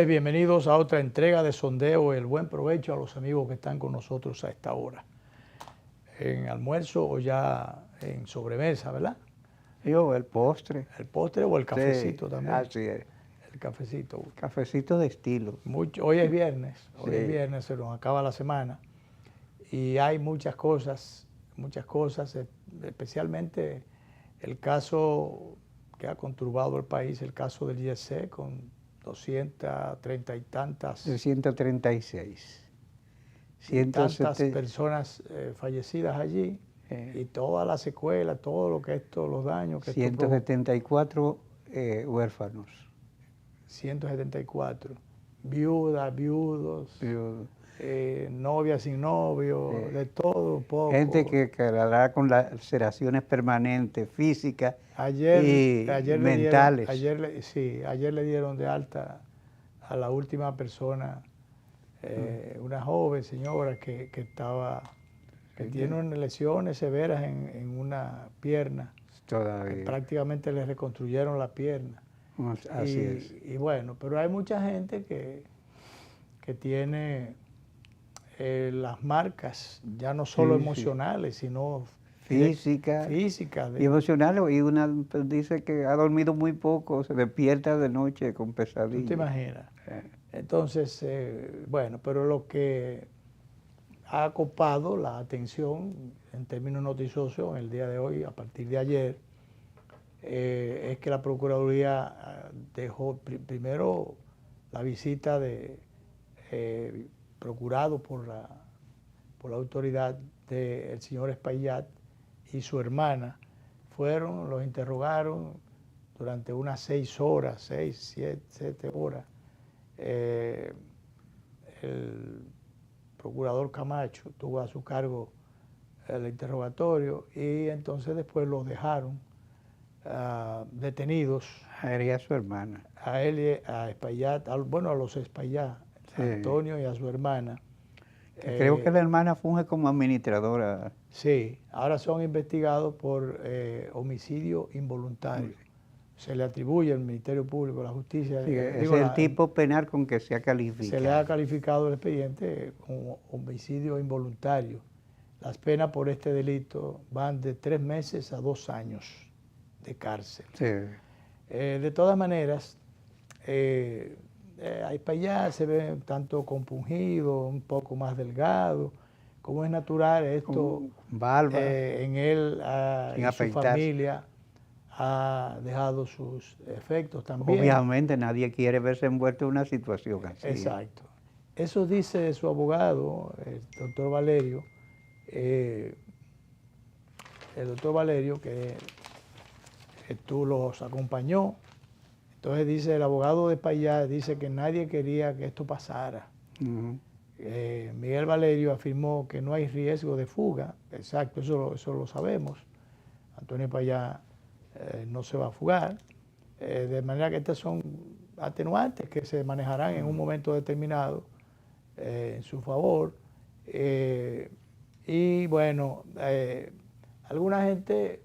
Señores, bienvenidos a otra entrega de Sondeo. El buen provecho a los amigos que están con nosotros a esta hora. En almuerzo o ya en sobremesa, ¿verdad? Yo, el postre. El postre o el cafecito Sí, también. así es. El cafecito. Cafecito de estilo. Hoy es viernes, Sí. se nos acaba la semana. Y hay muchas cosas, especialmente el caso que ha conturbado el país, el caso del IEC con 230 y tantas, 336. tantas 170. personas fallecidas allí y todas las secuelas, todo lo que esto, los daños que esto provocó. 174 huérfanos. 174. Viudas, viudos, Yo- novias sin novio, de todo un poco. Gente que quedará con laceraciones permanentes, físicas Ayer y mentales. ayer le dieron de alta a la última persona, una joven señora que tiene unas lesiones severas en una pierna. Todavía. Prácticamente le reconstruyeron la pierna. Así es. Y bueno, pero hay mucha gente que tiene las marcas, ya no solo Sí, sí. emocionales, sino Físicas y emocionales. Y una dice que ha dormido muy poco, se despierta de noche con pesadillas. ¿Tú te imaginas? Entonces, bueno, pero lo que ha copado la atención en términos noticiosos en el día de hoy, a partir de ayer, es que la Procuraduría dejó primero la visita de procurado por la autoridad del señor Espaillat y su hermana. Fueron, los interrogaron durante unas 6 horas, 7 horas. El procurador Camacho tuvo a su cargo el interrogatorio y entonces después los dejaron detenidos. A él y a su hermana. A él, a Espaillat, a los Espaillat, Sí. a Antonio y a su hermana. Creo que la hermana funge como administradora. Sí, ahora son investigados por homicidio involuntario. Se le atribuye al Ministerio Público, a la Justicia. Sí, es el tipo penal con que se ha calificado. Se le ha calificado el expediente como homicidio involuntario. Las penas por este delito van de 3 meses a 2 años de cárcel. Sí. De todas maneras, ahí para allá se ve tanto compungido, un poco más delgado. Como es natural, esto Barba, en él y su afeitarse. familia ha dejado sus efectos también. Obviamente nadie quiere verse envuelto en una situación así. Exacto. Eso dice su abogado, el doctor Valerio, que tú los acompañó. Entonces dice el abogado de Espaillat, dice que nadie quería que esto pasara. Miguel Valerio afirmó que no hay riesgo de fuga. Exacto, eso lo sabemos. Antonio Espaillat no se va a fugar. De manera que estas son atenuantes que se manejarán en un momento determinado en su favor. Y bueno, alguna gente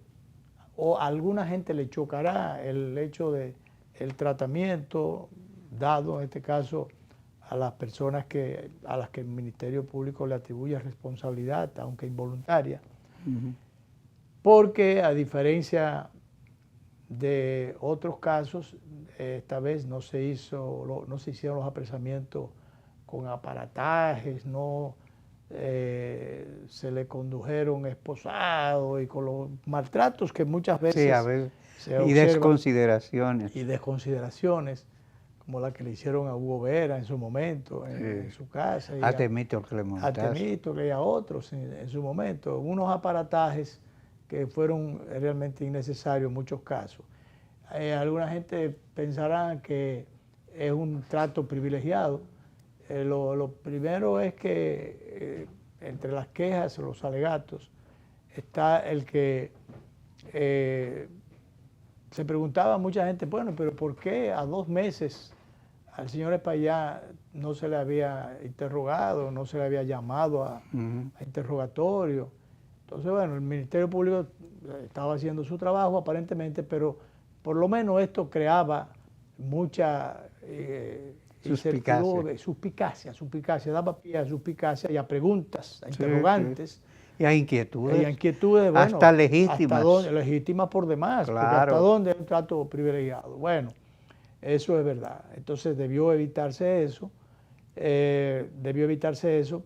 le chocará el hecho de el tratamiento dado, en este caso, a las personas a las que el Ministerio Público le atribuye responsabilidad, aunque involuntaria, porque a diferencia de otros casos, esta vez no se hicieron los apresamientos con aparatajes, no se le condujeron esposados y con los maltratos que muchas veces Sí, a ver, se y observan, desconsideraciones. y desconsideraciones, como la que le hicieron a Hugo Vera en su momento, en su casa. A Temístocles Montazo. A Temístocles y a otros en su momento. Unos aparatajes que fueron realmente innecesarios en muchos casos. Alguna gente pensará que es un trato privilegiado. Lo primero es que entre las quejas, los alegatos, está el que se preguntaba a mucha gente, bueno, pero ¿por qué a 2 meses al señor Espaillat no se le había interrogado, no se le había llamado a interrogatorio? Entonces, bueno, el Ministerio Público estaba haciendo su trabajo aparentemente, pero por lo menos esto creaba mucha Suspicacia, daba pie a suspicacia y a preguntas, a interrogantes. Y a inquietudes. Y a inquietudes, bueno, hasta legítimas. Hasta dónde, legítimas por demás, claro. Porque hasta dónde es un trato privilegiado. Bueno, eso es verdad. Entonces debió evitarse eso,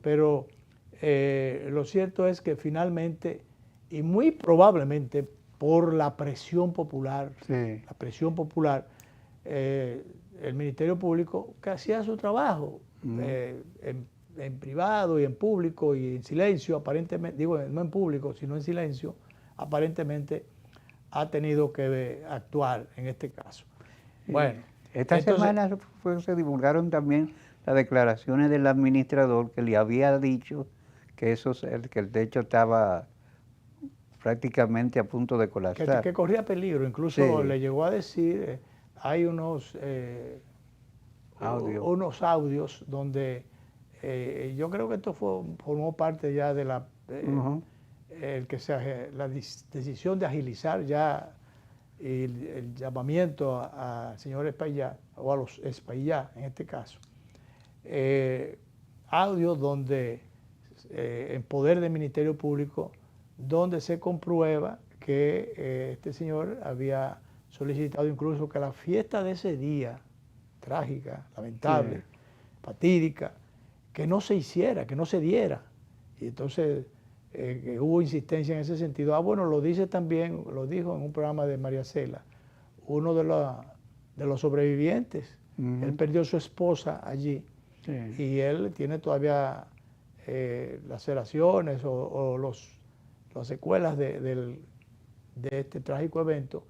pero lo cierto es que finalmente, y muy probablemente por la presión popular, el Ministerio Público, que hacía su trabajo en privado y en público y en silencio, aparentemente, digo, no en público, sino en silencio, aparentemente ha tenido que actuar en este caso. Bueno, esta semana se divulgaron también las declaraciones del administrador que le había dicho que el techo estaba prácticamente a punto de colapsar. Que corría peligro, incluso le llegó a decir, hay unos audios donde yo creo que esto formó parte ya de la decisión de agilizar ya el llamamiento al señor Espaillá, o a los Espaillá en este caso. Audios donde, en poder del Ministerio Público, donde se comprueba que este señor había solicitado incluso que la fiesta de ese día, trágica, lamentable, fatídica, que no se hiciera, que no se diera. Y entonces que hubo insistencia en ese sentido. Bueno, lo dijo en un programa de María Cela, uno de los sobrevivientes. Él perdió a su esposa allí y él tiene todavía laceraciones o las secuelas de este trágico evento.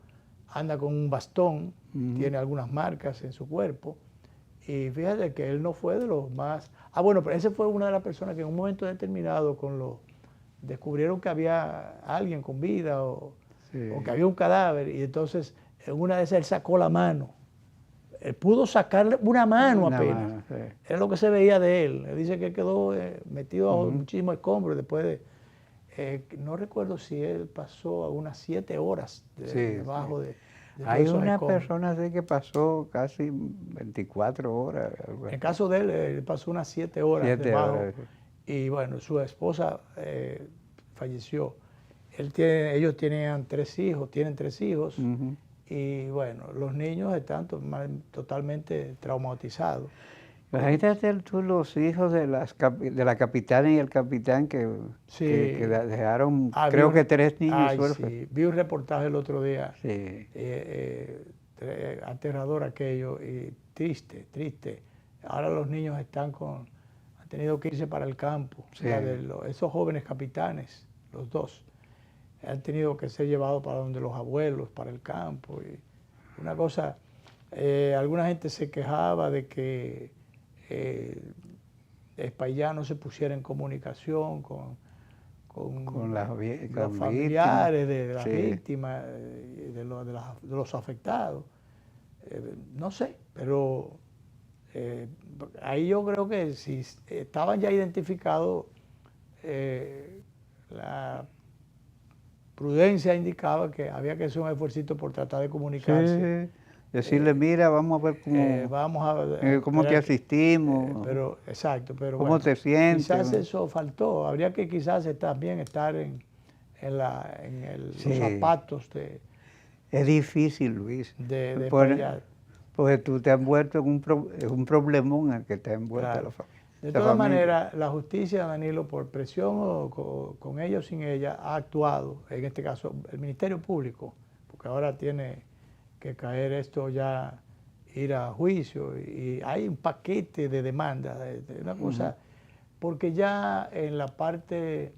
Anda con un bastón, tiene algunas marcas en su cuerpo. Y fíjate que él no fue de los más... bueno, pero ese fue una de las personas que en un momento determinado descubrieron que había alguien con vida o que había un cadáver, y entonces en una de esas él sacó la mano. Él pudo sacarle una mano apenas. Era lo que se veía de él. Él dice que quedó metido bajo muchísimos escombros después de... no recuerdo si él pasó unas 7 horas debajo de hay una persona así que pasó casi 24 horas. En el caso de él pasó unas 7 horas debajo. Y bueno, su esposa falleció. Ellos tienen 3 hijos. Y bueno, los niños están totalmente traumatizados. Imagínate tú los hijos de la capitana y el capitán que dejaron, creo que 3 niños huérfanos. Vi un reportaje el otro día, aterrador aquello, y triste. Ahora los niños han tenido que irse para el campo. Esos jóvenes capitanes, los 2, han tenido que ser llevados para donde los abuelos, para el campo. Y una cosa, alguna gente se quejaba de que Espaillá no se pusiera en comunicación con los familiares de las víctimas, de los afectados. No sé, pero ahí yo creo que si estaban ya identificados, la prudencia indicaba que había que hacer un esfuerzo por tratar de comunicarse. Decirle, mira, vamos a ver cómo te asistimos. Exacto, pero cómo te sientes. Quizás eso faltó. Habría que quizás también estar en los zapatos de... Es difícil, Luis. Porque tú te has envuelto en un problemón en el que te has envuelto la familia. De todas maneras, la justicia, Danilo, por presión o con ella o sin ella, ha actuado, en este caso el Ministerio Público, porque ahora tiene que caer esto ya, ir a juicio, y hay un paquete de demandas, una cosa, porque ya en la parte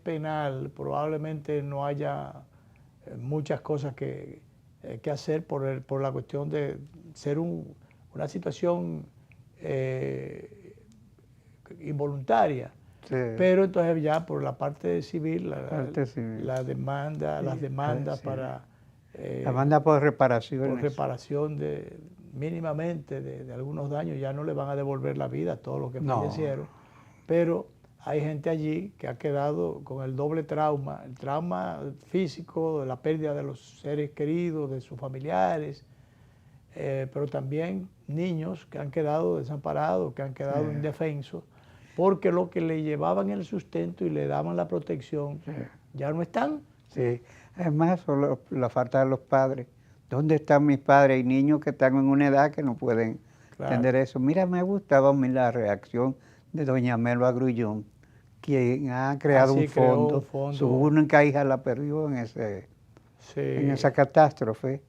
penal probablemente no haya muchas cosas que hacer por la cuestión de ser una situación involuntaria. Pero entonces ya por la parte civil, las demandas para... la demanda por reparación. Por reparación mínimamente de algunos daños, ya no le van a devolver la vida a todos los que fallecieron. Pero hay gente allí que ha quedado con el doble trauma, el trauma físico, de la pérdida de los seres queridos, de sus familiares, pero también niños que han quedado desamparados, que han quedado indefensos, porque lo que le llevaban el sustento y le daban la protección ya no están. Sí, además solo la falta de los padres. ¿Dónde están mis padres? Hay niños que están en una edad que no pueden entender eso. Mira, me gustaba a mí la reacción de doña Melba Grullón, quien ha creado un fondo. Su única hija la perdió en esa catástrofe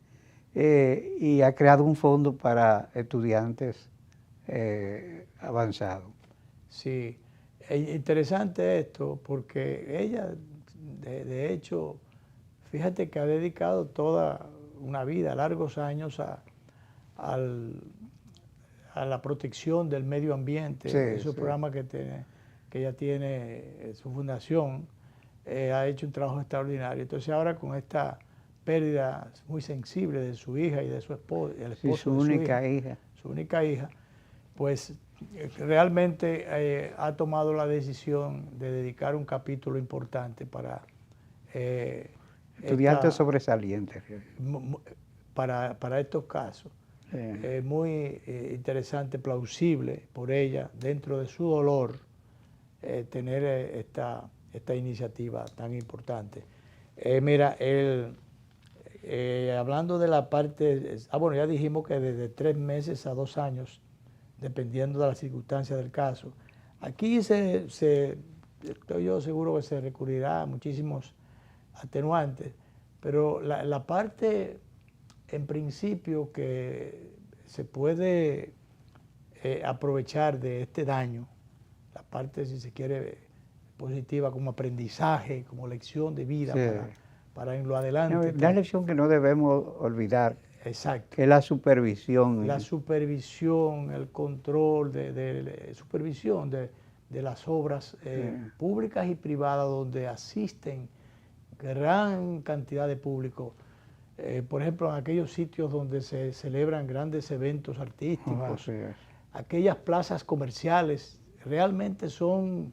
y ha creado un fondo para estudiantes avanzados. Sí, es interesante esto porque ella, de hecho, fíjate que ha dedicado toda una vida, largos años, a la protección del medio ambiente. Esos programas que ella tiene, su fundación, ha hecho un trabajo extraordinario. Entonces ahora con esta pérdida muy sensible de su hija y de su esposo, el esposo su única hija, su única hija, pues realmente ha tomado la decisión de dedicar un capítulo importante para estudiantes sobresalientes para estos casos. Muy interesante, plausible por ella, dentro de su dolor, tener esta iniciativa tan importante. Mira, hablando de la parte, bueno, ya dijimos que desde 3 meses a 2 años, dependiendo de las circunstancias del caso. Aquí estoy yo seguro que se recurrirá a muchísimos atenuantes, pero la parte en principio que se puede aprovechar de este daño, la parte, si se quiere, positiva como aprendizaje, como lección de vida para en lo adelante. La lección que no debemos olvidar. Exacto. Que es la supervisión. La supervisión, el control supervisión de las obras públicas y privadas donde asisten gran cantidad de público. Por ejemplo, en aquellos sitios donde se celebran grandes eventos artísticos, aquellas plazas comerciales realmente son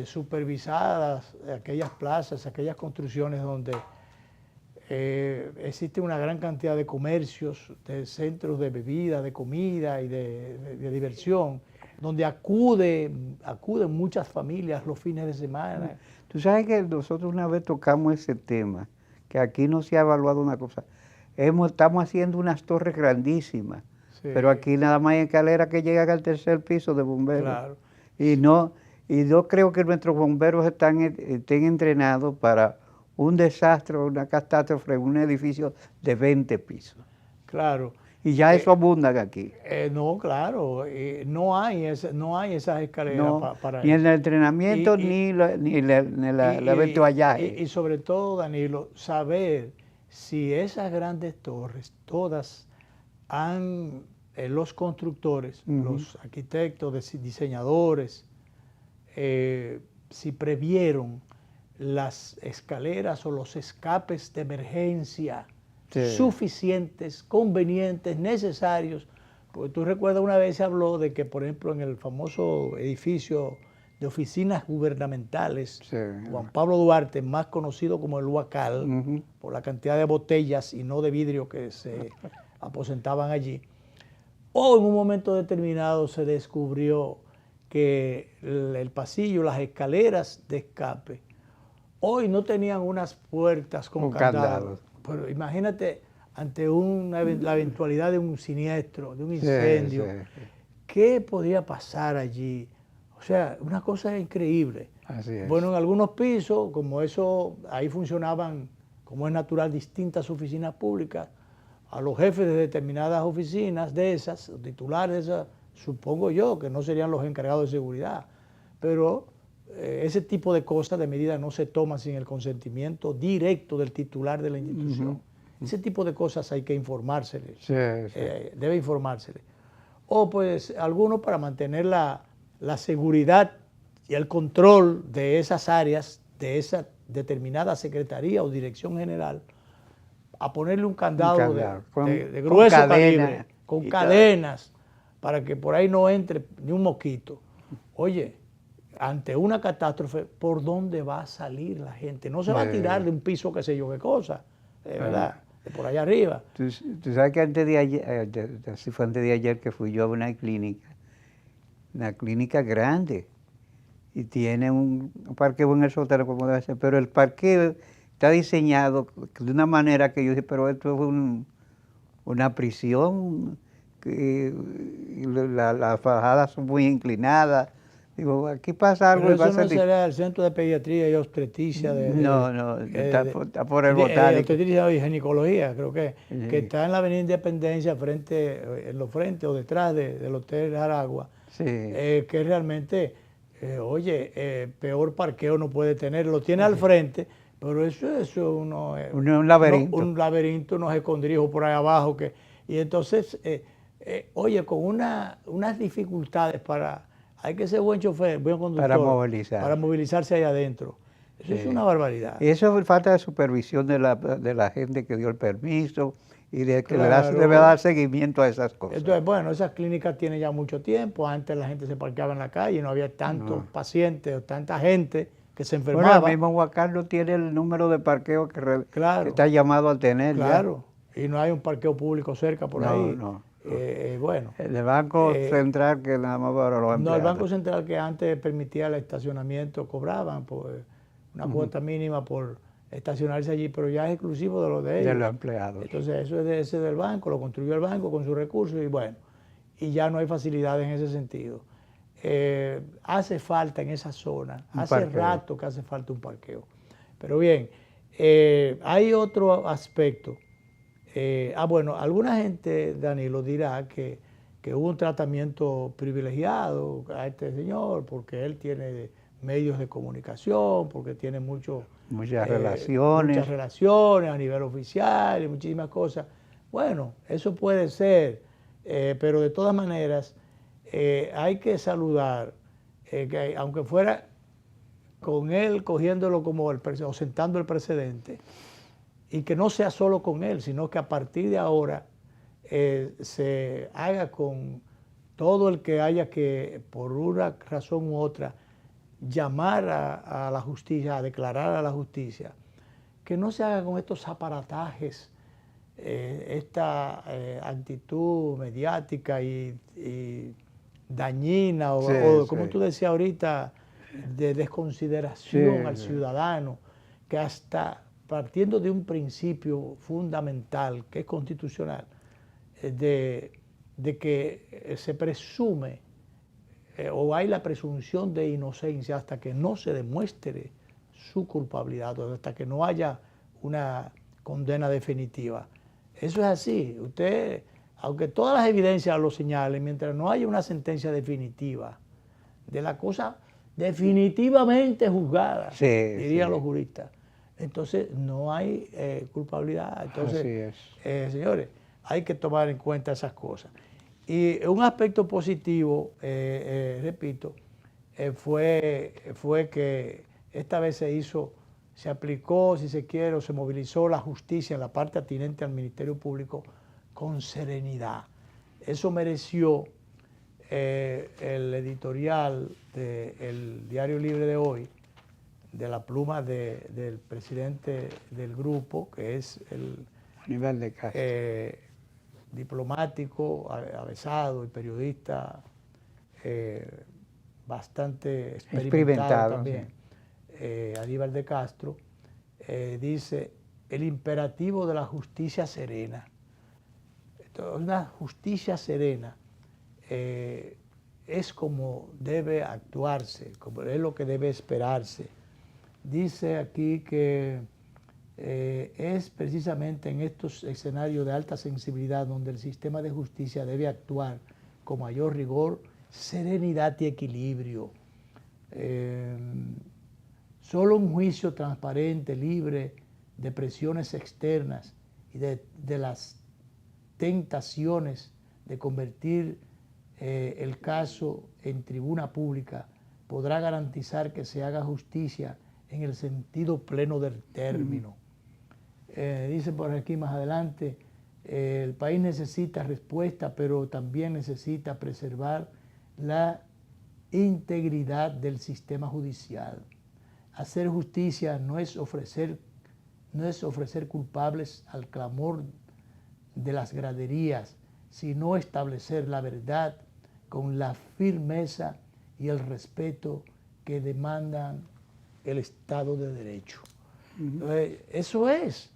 supervisadas, aquellas plazas, aquellas construcciones donde existe una gran cantidad de comercios, de centros de bebida, de comida y de diversión, donde acuden muchas familias los fines de semana. Tú sabes que nosotros una vez tocamos ese tema, que aquí no se ha evaluado una cosa. Estamos haciendo unas torres grandísimas, pero aquí nada más hay escaleras que llegan al 3er piso de bomberos. Claro. Y yo creo que nuestros bomberos estén entrenados para un desastre o una catástrofe en un edificio de 20 pisos. Claro. Y ya eso abunda aquí. No, claro, no hay esas escaleras para ni el entrenamiento ni el eventuallaje. Y sobre todo, Danilo, saber si esas grandes torres, todas los constructores, los arquitectos, diseñadores, si previeron las escaleras o los escapes de emergencia suficientes, convenientes, necesarios. Porque tú recuerdas una vez se habló de que, por ejemplo, en el famoso edificio de oficinas gubernamentales, Juan Pablo Duarte, más conocido como el Huacal, por la cantidad de botellas y no de vidrio que se aposentaban allí, o en un momento determinado se descubrió que el pasillo, las escaleras de escape, hoy no tenían unas puertas con candados. Pero imagínate, ante la eventualidad de un siniestro, de un incendio, ¿qué podría pasar allí? O sea, una cosa increíble. Así es. Bueno, en algunos pisos, como eso, ahí funcionaban, como es natural, distintas oficinas públicas, a los jefes de determinadas oficinas de esas, los titulares de esas, supongo yo que no serían los encargados de seguridad, pero ese tipo de cosas, de medidas, no se toman sin el consentimiento directo del titular de la institución. Ese tipo de cosas hay que informársele, debe informársele. O pues algunos para mantener la seguridad y el control de esas áreas, de esa determinada secretaría o dirección general, a ponerle un candado de grueso calibre, con cadenas, para que por ahí no entre ni un mosquito. Oye, ante una catástrofe, ¿por dónde va a salir la gente? No se va a tirar de un piso, qué sé yo qué cosa, de verdad. de por allá arriba. Tú sabes que antes de ayer, así fue antes de ayer que fui yo a una clínica grande, y tiene un parqueo en el sótano como debe ser, pero el parqueo está diseñado de una manera que yo dije, pero esto es una prisión, y las fajadas son muy inclinadas. Digo, aquí pasa algo Pero y va a eso no ser será el Centro de Pediatría y Obstetricia No, está por el botánico. Obstetricia y Ginecología, creo que Sí, está en la Avenida Independencia, en los frentes o detrás del Hotel Aragua, sí. que realmente, peor parqueo no puede tener. Lo tiene al frente, pero eso Un laberinto. un laberinto, unos escondrijos por ahí abajo. Y entonces, con unas dificultades hay que ser buen chofer, buen conductor, para movilizarse ahí adentro. Eso es una barbaridad. Y eso es falta de supervisión de la gente que dio el permiso y de que Claro. debe dar seguimiento a esas cosas. Entonces, bueno, esas clínicas tienen ya mucho tiempo. Antes la gente se parqueaba en la calle, no había tantos pacientes o tanta gente que se enfermaba. Bueno, el mismo Juan Carlos tiene el número de parqueo que está llamado a tener. Claro, y no hay un parqueo público cerca por ahí. No. Bueno. El Banco Central que nada más para los empleados. No, el Banco Central que antes permitía el estacionamiento, cobraban una cuota mínima por estacionarse allí, pero ya es exclusivo de los de ellos. De los empleados. Entonces eso es de ese del banco, lo construyó el banco con sus recursos y bueno, y ya no hay facilidades en ese sentido. Hace falta en esa zona, hace rato que hace falta un parqueo. Pero bien, hay otro aspecto. Bueno, alguna gente, Danilo, dirá que hubo un tratamiento privilegiado a este señor porque él tiene medios de comunicación, porque tiene muchas relaciones a nivel oficial y muchísimas cosas. Bueno, eso puede ser, pero de todas maneras hay que saludar que aunque fuera con él cogiéndolo como o sentando el precedente, y que no sea solo con él, sino que a partir de ahora se haga con todo el que haya que, por una razón u otra, llamar a la justicia, a declarar a la justicia, que no se haga con estos aparatajes, esta actitud mediática y dañina, o como tú decías ahorita, de desconsideración al ciudadano, que hasta partiendo de un principio fundamental, que es constitucional, de que se presume o hay la presunción de inocencia hasta que no se demuestre su culpabilidad, o hasta que no haya una condena definitiva. Eso es así. Usted, aunque todas las evidencias lo señalen, mientras no haya una sentencia definitiva de la cosa definitivamente juzgada, dirían los juristas, entonces no hay culpabilidad. Entonces, señores, hay que tomar en cuenta esas cosas. Y un aspecto positivo, repito, fue que esta vez se aplicó, si se quiere, o se movilizó la justicia en la parte atinente al Ministerio Público con serenidad. Eso mereció el editorial del Diario Libre de hoy, de la pluma del presidente del grupo, que es el Aníbal de Castro, diplomático, avesado y periodista bastante experimentado también, Aníbal de Castro, dice: el imperativo de la justicia serena. Entonces, una justicia serena es como debe actuarse, como es lo que debe esperarse. Dice aquí que es precisamente en estos escenarios de alta sensibilidad donde el sistema de justicia debe actuar con mayor rigor, serenidad y equilibrio. Solo un juicio transparente, libre de presiones externas y de las tentaciones de convertir el caso en tribuna pública podrá garantizar que se haga justicia en el sentido pleno del término. Dice por aquí más adelante, el país necesita respuesta, pero también necesita preservar la integridad del sistema judicial. Hacer justicia no es ofrecer no es ofrecer culpables al clamor de las graderías, sino establecer la verdad con la firmeza y el respeto que demandan el Estado de Derecho. Eso es.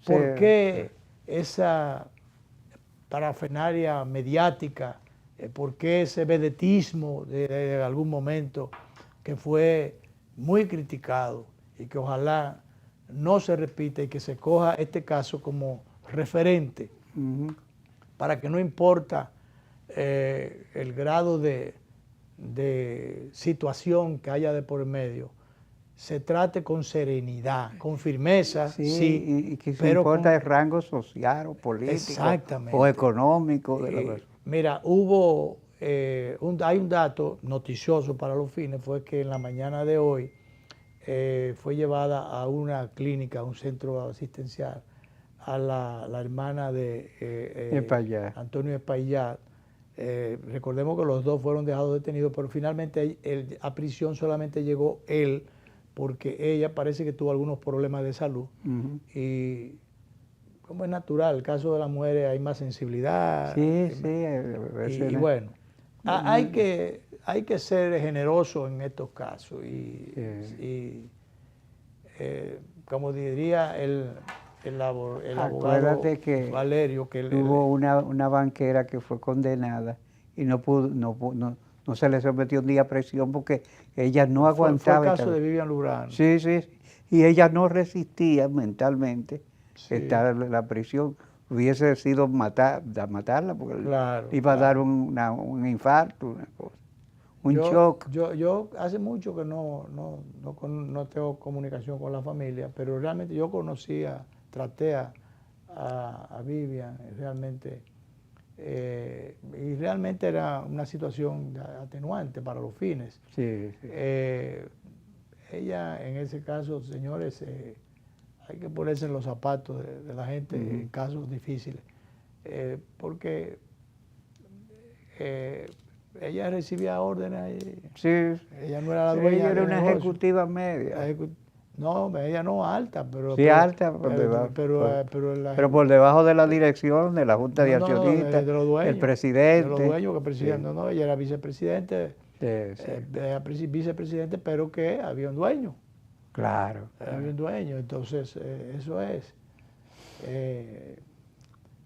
¿Por qué esa parafernalia mediática? ¿Por qué ese vedetismo de algún momento que fue muy criticado y que ojalá no se repita y que se coja este caso como referente para que no importa el grado de situación que haya de por medio, se trate con serenidad, con firmeza, sí, y que se pero importa el rango social o político o económico de la persona. Mira, hay un dato noticioso para los fines, fue que en la mañana de hoy fue llevada a una clínica, a un centro asistencial, a la hermana de Antonio Espaillat. Recordemos que los dos fueron dejados detenidos, pero finalmente a prisión solamente llegó él, porque ella parece que tuvo algunos problemas de salud. Y como es natural, el caso de las mujeres hay más sensibilidad. Y bueno, hay que ser generoso en estos casos. Como diría el abogado que Valerio, que hubo una banquera que fue condenada y no se le sometió un día a presión porque ella no aguantaba. Fue el caso de Vivian Lurano. Sí, y ella no resistía mentalmente estar en la prisión. Hubiese sido matarla porque iba a dar un infarto, una cosa, un shock. Yo hace mucho que no tengo comunicación con la familia, pero realmente yo traté a Vivian realmente, y realmente era una situación atenuante para los fines. Ella, en ese caso, señores, hay que ponerse en los zapatos de la gente en casos difíciles, porque ella recibía órdenes. Ella no era la dueña. Ella era una ejecutiva media. No, ella no alta, pero... Sí, alta por debajo. Pero por debajo de la dirección, de la Junta de Accionistas, de los dueños, el presidente. De los dueños que presidían. No, ella era vicepresidente. Vicepresidente, pero que había un dueño. Claro. Había un dueño, entonces eso es.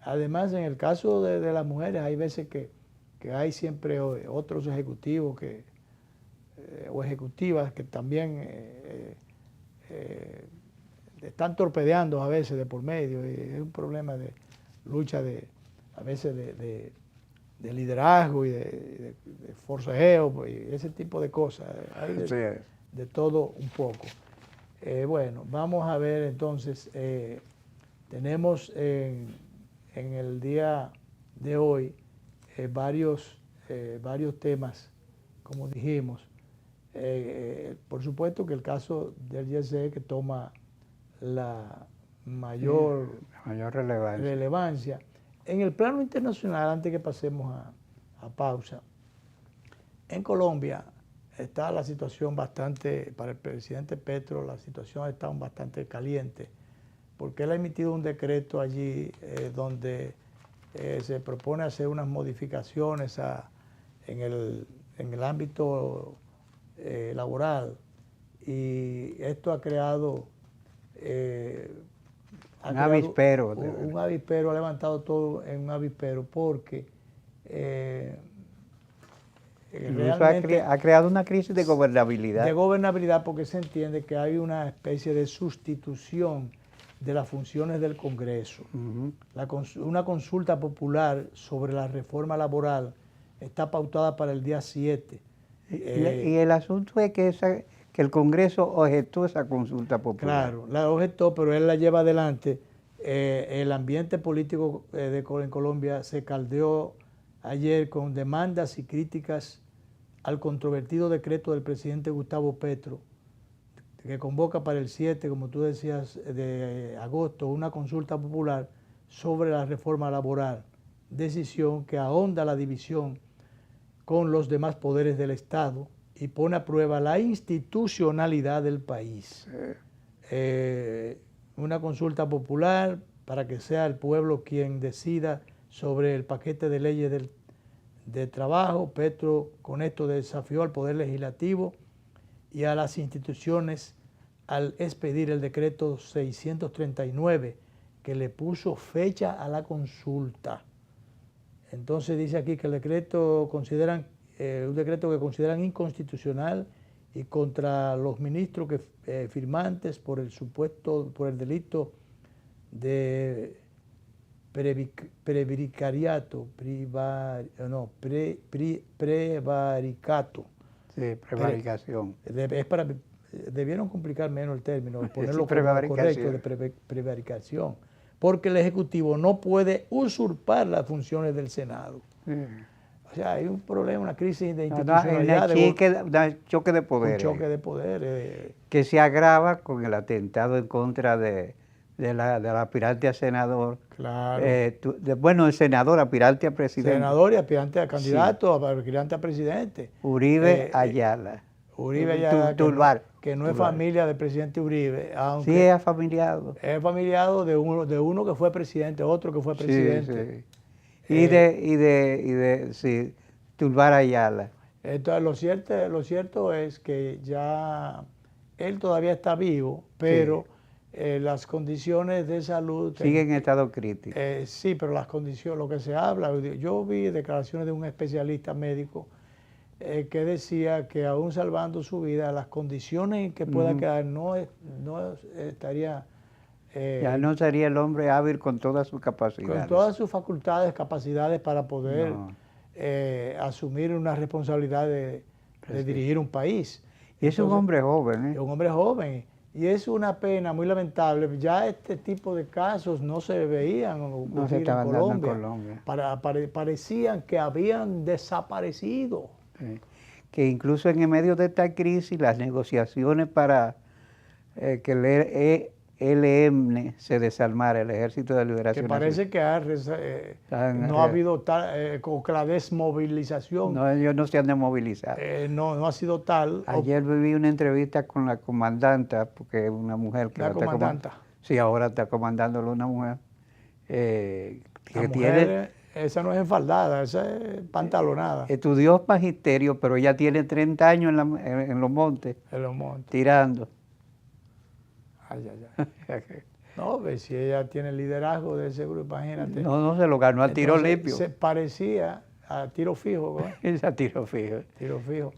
Además, en el caso de las mujeres, hay veces que hay siempre otros ejecutivos o ejecutivas que también están torpedeando a veces de por medio. Y es un problema de lucha a veces de liderazgo y de forcejeo y ese tipo de cosas. Hay de todo un poco. Bueno, vamos a ver entonces, tenemos en el día de hoy varios temas, como dijimos. Por supuesto que el caso del YC que toma la mayor relevancia. En el plano internacional, antes que pasemos a pausa, en Colombia está la situación para el presidente Petro, la situación está bastante caliente, porque él ha emitido un decreto allí donde se propone hacer unas modificaciones en el ámbito laboral, y esto ha creado un avispero. Un avispero, ha levantado todo en un avispero porque realmente ha creado una crisis de gobernabilidad. De gobernabilidad, porque se entiende que hay una especie de sustitución de las funciones del Congreso. Una consulta popular sobre la reforma laboral está pautada para el día 7. Y el asunto es que el Congreso objetó esa consulta popular. Claro, la objetó, pero él la lleva adelante. El ambiente político en Colombia se caldeó ayer con demandas y críticas al controvertido decreto del presidente Gustavo Petro, que convoca para el 7, como tú decías, de agosto, una consulta popular sobre la reforma laboral, decisión que ahonda la división con los demás poderes del Estado y pone a prueba la institucionalidad del país. una consulta popular para que sea el pueblo quien decida sobre el paquete de leyes de trabajo. Petro con esto desafió al Poder Legislativo y a las instituciones al expedir el decreto 639 que le puso fecha a la consulta. Entonces dice aquí que el decreto un decreto que consideran inconstitucional y contra los ministros firmantes por el delito de prevaricato. Sí, prevaricación. Debieron complicar menos el término, ponerlo Sí, como correcto de prevaricación, porque el Ejecutivo no puede usurpar las funciones del Senado. O sea, hay un problema, una crisis de institucionalidad. Un choque de poderes. Un choque de poderes. Que se agrava con el atentado en contra del aspirante a senador. Claro. El senador aspirante a presidente. Senador y aspirante a candidato, aspirante a presidente. Uribe Ayala. Uribe Ayala, Tulvar. Que no es familia del presidente Uribe. Sí, es afamiliado. Es familiado de uno que fue presidente, otro que fue presidente. Sí. Sí, Tulvar Ayala. Entonces, lo cierto es que ya él todavía está vivo, pero las condiciones de salud... Siguen en estado crítico. Sí, pero las condiciones, lo que se habla, yo vi declaraciones de un especialista médico que decía que aún salvando su vida, las condiciones en que pueda quedar no estaría... ya no sería el hombre hábil con todas sus capacidades. Con todas sus facultades, capacidades para poder asumir una responsabilidad de dirigir un país. Y es un hombre joven. Es un hombre joven. Y es una pena muy lamentable. Ya este tipo de casos no se veían no se estaban dando en Colombia. Parecían que habían desaparecido. Sí. Que incluso en el medio de esta crisis, las negociaciones para que el ELN se desarmara, el Ejército de Liberación Que parece que no ha habido tal, con la desmovilización. No, ellos no se han desmovilizado. No ha sido tal. Ayer viví una entrevista con la comandanta, porque es una mujer que... ¿La comandanta? Sí, ahora está comandándolo una mujer. Esa no es enfaldada, esa es pantalonada. Estudió magisterio, pero ella tiene 30 años en los montes. En los montes. Tirando. Ay. No, pues si ella tiene el liderazgo de ese grupo, imagínate. No se lo ganó a tiro limpio. Se parecía a tiro fijo, ¿no? Es a tiro fijo. Tiro fijo.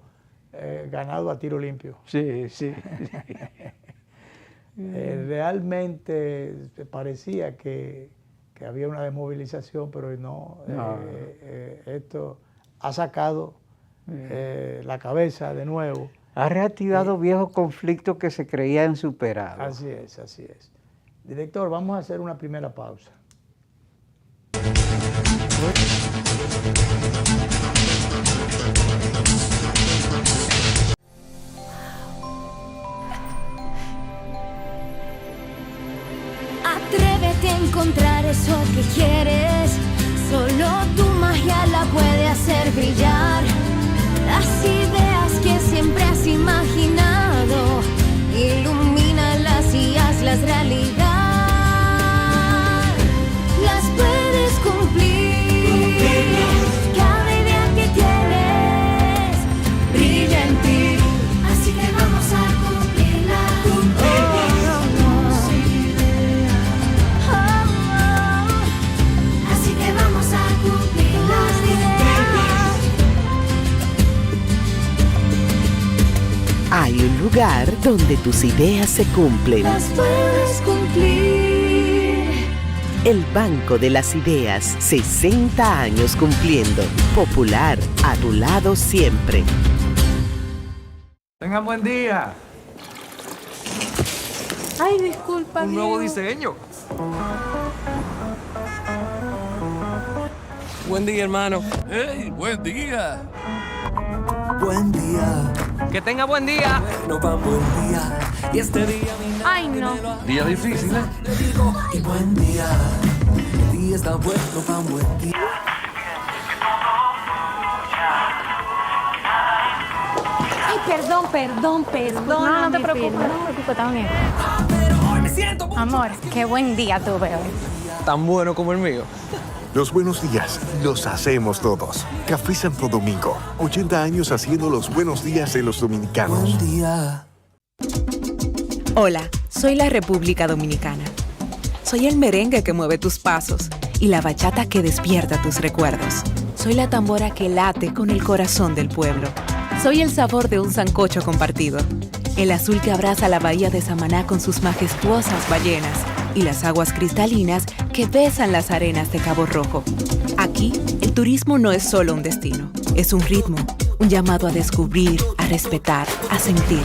Ganado a tiro limpio. Sí. Realmente parecía que había una desmovilización, pero no. Esto ha sacado la cabeza de nuevo. Ha reactivado viejos conflictos que se creían superados. Así es. Director, vamos a hacer una primera pausa. Atrévete a encontrar eso que quieres. Solo tu magia la puede hacer brillar. Las ideas que siempre has imaginado, ilumínalas y hazlas realidad. Las puedes cumplir. Cada idea que tienes brilla en ti. Así que vamos a cumplirla. Así que vamos a cumplir las ideas. Hay un lugar donde tus ideas se cumplen. Las puedes cumplir. El Banco de las Ideas, 60 años cumpliendo. Popular, a tu lado siempre. Tengan buen día. Ay, disculpa. Un nuevo diseño. Buen día, hermano. ¡Hey, buen día! Buen día, Que tenga buen día. no va buen día. Y este día mi Ay, no. Día difícil, ¿eh? te digo, y buen día. El día está bueno, va buen día. Ay, perdón. No te preocupes, está bien. Pero hoy me Amor, qué buen día tuve hoy. Tan bueno como el mío. Los buenos días los hacemos todos. Café Santo Domingo, 80 años haciendo los buenos días de los dominicanos. Buen día. Hola, soy la República Dominicana. Soy el merengue que mueve tus pasos y la bachata que despierta tus recuerdos. Soy la tambora que late con el corazón del pueblo. Soy el sabor de un sancocho compartido. El azul que abraza la bahía de Samaná con sus majestuosas ballenas y las aguas cristalinas que besan las arenas de Cabo Rojo. Aquí, el turismo no es solo un destino, es un ritmo, un llamado a descubrir, a respetar, a sentir.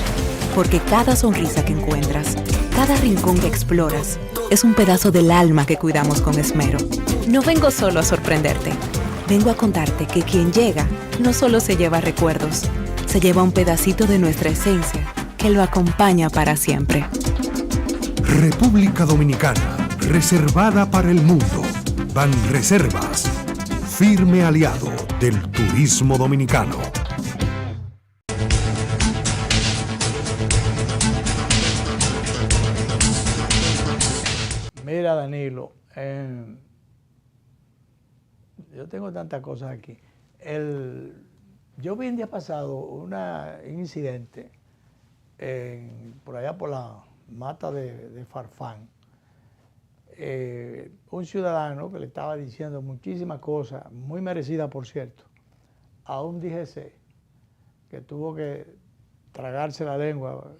Porque cada sonrisa que encuentras, cada rincón que exploras, es un pedazo del alma que cuidamos con esmero. No vengo solo a sorprenderte, vengo a contarte que quien llega no solo se lleva recuerdos, se lleva un pedacito de nuestra esencia que lo acompaña para siempre. República Dominicana, reservada para el mundo. Banreservas, firme aliado del turismo dominicano. Mira, Danilo, yo tengo tantas cosas aquí. Yo vi el día pasado un incidente por allá por la mata de Farfán. Un ciudadano que le estaba diciendo muchísimas cosas, muy merecidas por cierto, a un DGC que tuvo que tragarse la lengua.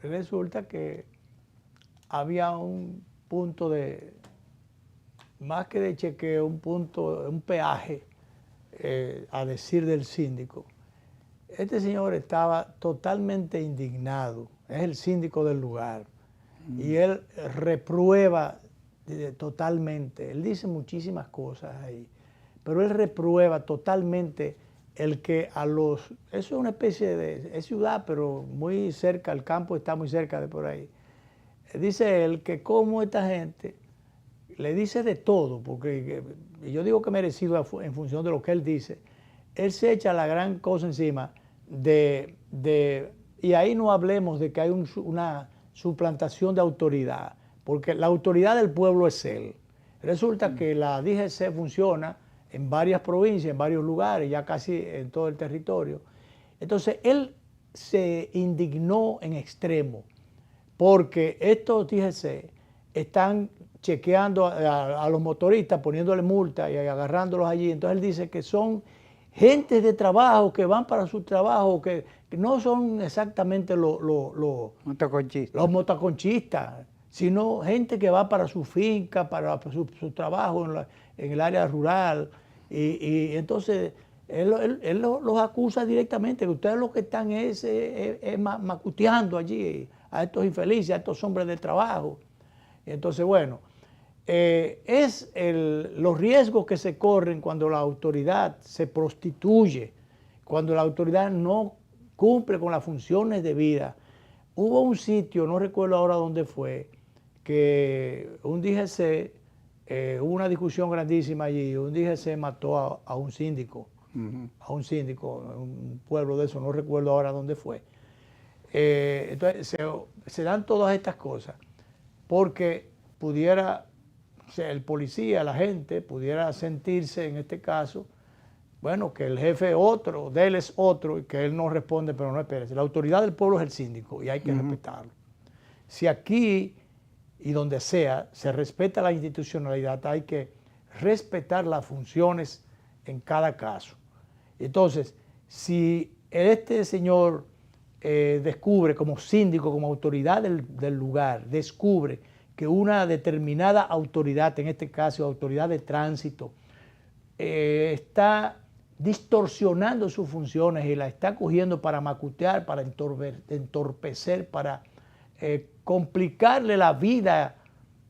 Resulta que había un punto más que de chequeo, un peaje, a decir del síndico. Este señor estaba totalmente indignado, es el síndico del lugar, y él reprueba totalmente, él dice muchísimas cosas ahí, pero él reprueba totalmente el que eso es una especie es ciudad, pero muy cerca, el campo está muy cerca de por ahí. Dice él que como esta gente le dice de todo, porque yo digo que merecido en función de lo que él dice, él se echa la gran cosa encima y ahí no hablemos de que hay una suplantación de autoridad, porque la autoridad del pueblo es él. Resulta que la DGC funciona en varias provincias, en varios lugares, ya casi en todo el territorio. Entonces él se indignó en extremo, porque estos DGC están chequeando a los motoristas, poniéndole multa y agarrándolos allí. Entonces él dice que son gentes de trabajo que van para su trabajo, que no son exactamente los motoconchistas, sino gente que va para su finca, para su trabajo en el área rural. Y entonces él los acusa directamente, que ustedes lo que están es macuteando allí a estos infelices, a estos hombres de trabajo. Y entonces, bueno, los riesgos que se corren cuando la autoridad se prostituye, cuando la autoridad no cumple con las funciones debidas. Hubo un sitio, no recuerdo ahora dónde fue, que un DGC, hubo una discusión grandísima allí, un DGC mató a un síndico, a un síndico, en un pueblo de eso, no recuerdo ahora dónde fue. Entonces se dan todas estas cosas porque el policía, la gente, pudiera sentirse en este caso, bueno, que el jefe de él es otro y que él no responde, pero no espérese. La autoridad del pueblo es el síndico y hay que respetarlo. Si aquí y donde sea se respeta la institucionalidad, hay que respetar las funciones en cada caso. Entonces, si este señor descubre como síndico, como autoridad del lugar, descubre que una determinada autoridad, en este caso autoridad de tránsito, está distorsionando sus funciones y la está cogiendo para macutear, para entorpecer, para complicarle la vida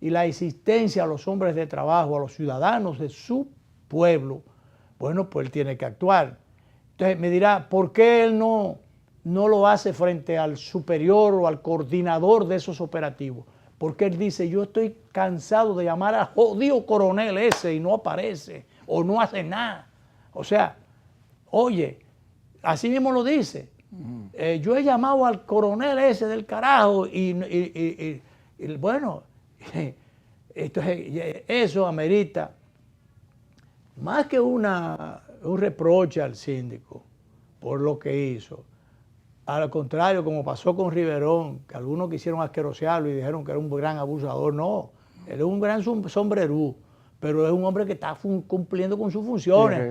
y la existencia a los hombres de trabajo, a los ciudadanos de su pueblo, bueno, pues él tiene que actuar. Entonces me dirá, ¿por qué él no lo hace frente al superior o al coordinador de esos operativos? Porque él dice, yo estoy cansado de llamar al jodido coronel ese y no aparece o no hace nada. O sea, oye, así mismo lo dice. Yo he llamado al coronel ese del carajo y Y bueno, entonces, eso amerita más que un reproche al síndico por lo que hizo. Al contrario, como pasó con Riverón, que algunos quisieron asquerosearlo y dijeron que era un gran abusador. No, él es un gran sombrerú, pero es un hombre que está cumpliendo con sus funciones,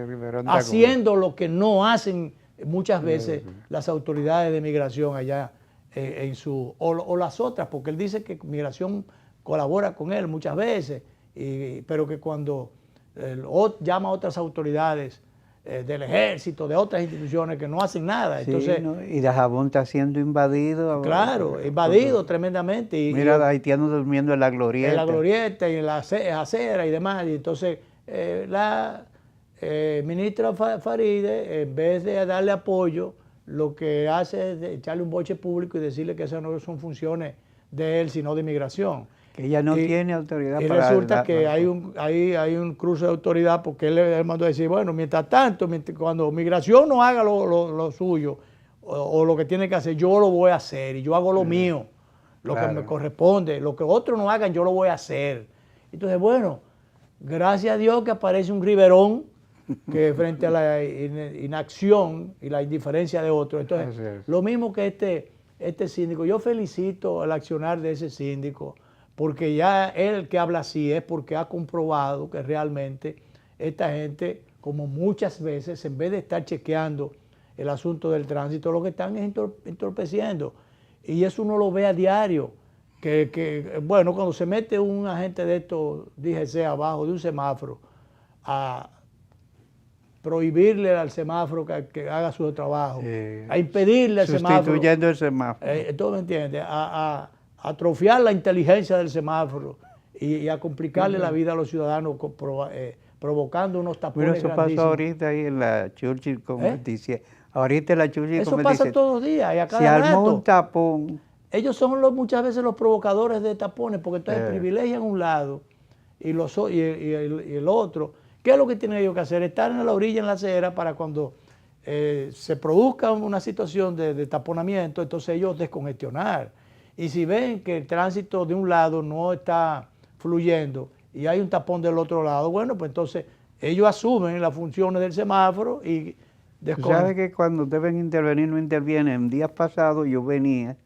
haciendo lo que no hacen muchas veces las autoridades de migración allá o las otras, porque él dice que migración colabora con él muchas veces, pero que cuando llama a otras autoridades del ejército, de otras instituciones que no hacen nada. Sí, entonces, ¿no? Y Dajabón está siendo invadido. Claro, invadido tremendamente. Mira, haitianos durmiendo en la glorieta. En la glorieta y en la acera y demás. Y entonces la ministra Faride, en vez de darle apoyo, lo que hace es echarle un boche público y decirle que esas no son funciones de él, sino de migración. Que ella no tiene autoridad para... Y resulta que hay un cruce de autoridad, porque él mandó a decir, bueno, mientras tanto, cuando migración no haga lo suyo, o lo que tiene que hacer, yo lo voy a hacer, y yo hago lo mío, lo que me corresponde, lo que otros no hagan, yo lo voy a hacer. Entonces, bueno, gracias a Dios que aparece un Riverón, que frente a la inacción y la indiferencia de otros. Entonces, lo mismo que este síndico, yo felicito el accionar de ese síndico, porque ya él que habla así es porque ha comprobado que realmente esta gente, como muchas veces, en vez de estar chequeando el asunto del tránsito, lo que están es entorpeciendo. Y eso uno lo ve a diario, bueno, cuando se mete un agente de estos, DGC, abajo de un semáforo, a prohibirle al semáforo que haga su trabajo, a impedirle al semáforo. Sustituyendo el semáforo. ¿Tú me entiendes? A atrofiar la inteligencia del semáforo y a complicarle la vida a los ciudadanos provocando unos tapones grandísimos. Pero eso pasó ahorita ahí en la Churchill, dice, ahorita en la Churchill, eso pasa dice, todos los días y a cada rato. Se armó un tapón. Ellos son muchas veces los provocadores de tapones, porque entonces privilegian un lado y el otro. ¿Qué es lo que tienen ellos que hacer? Estar en la orilla, en la acera, para cuando se produzca una situación de taponamiento, entonces ellos descongestionar. Y si ven que el tránsito de un lado no está fluyendo y hay un tapón del otro lado, bueno, pues entonces ellos asumen las funciones del semáforo y descongestionan. ¿Sabes que cuando deben intervenir no intervienen? En días pasados yo venía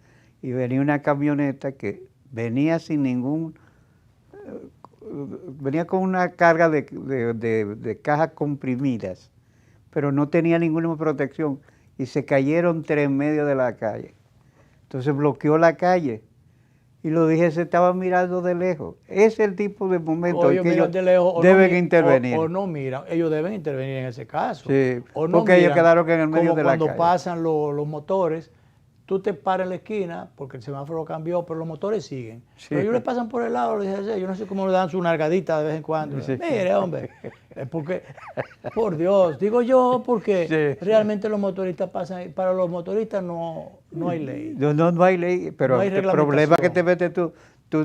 una camioneta que venía sin ningún... venía con una carga de cajas comprimidas, pero no tenía ninguna protección y se cayeron 3 en medio de la calle. Entonces bloqueó la calle y lo dije, se estaba mirando de lejos. Es el tipo de momento en que ellos deben intervenir. O no miran, ellos deben intervenir en ese caso. Sí, o no porque miran, ellos quedaron en el medio de la calle. Cuando pasan los motores, tú te paras en la esquina porque el semáforo cambió, pero los motores siguen. Sí. Pero ellos le pasan por el lado, yo no sé cómo le dan su nargadita de vez en cuando. Sí. Mire, hombre, porque, por Dios, digo yo, porque realmente los motoristas pasan, para los motoristas no hay ley. No hay ley, pero no el problema que te metes tú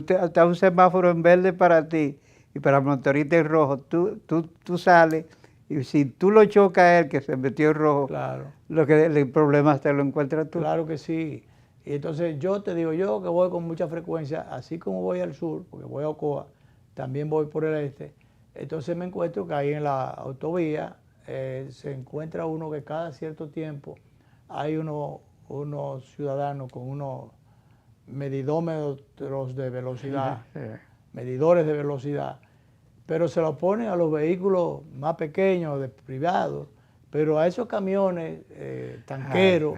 está un semáforo en verde para ti y para el motorista en rojo, tú sales. Y si tú lo chocas a él, que se metió en rojo, claro, el problema te lo encuentras tú. Claro que sí. Y entonces yo te digo, yo que voy con mucha frecuencia, así como voy al sur, porque voy a Ocoa, también voy por el este, entonces me encuentro que ahí en la autovía se encuentra uno que cada cierto tiempo hay unos ciudadanos con unos medidómetros de velocidad, medidores de velocidad, pero se lo ponen a los vehículos más pequeños, privados, pero a esos camiones tanqueros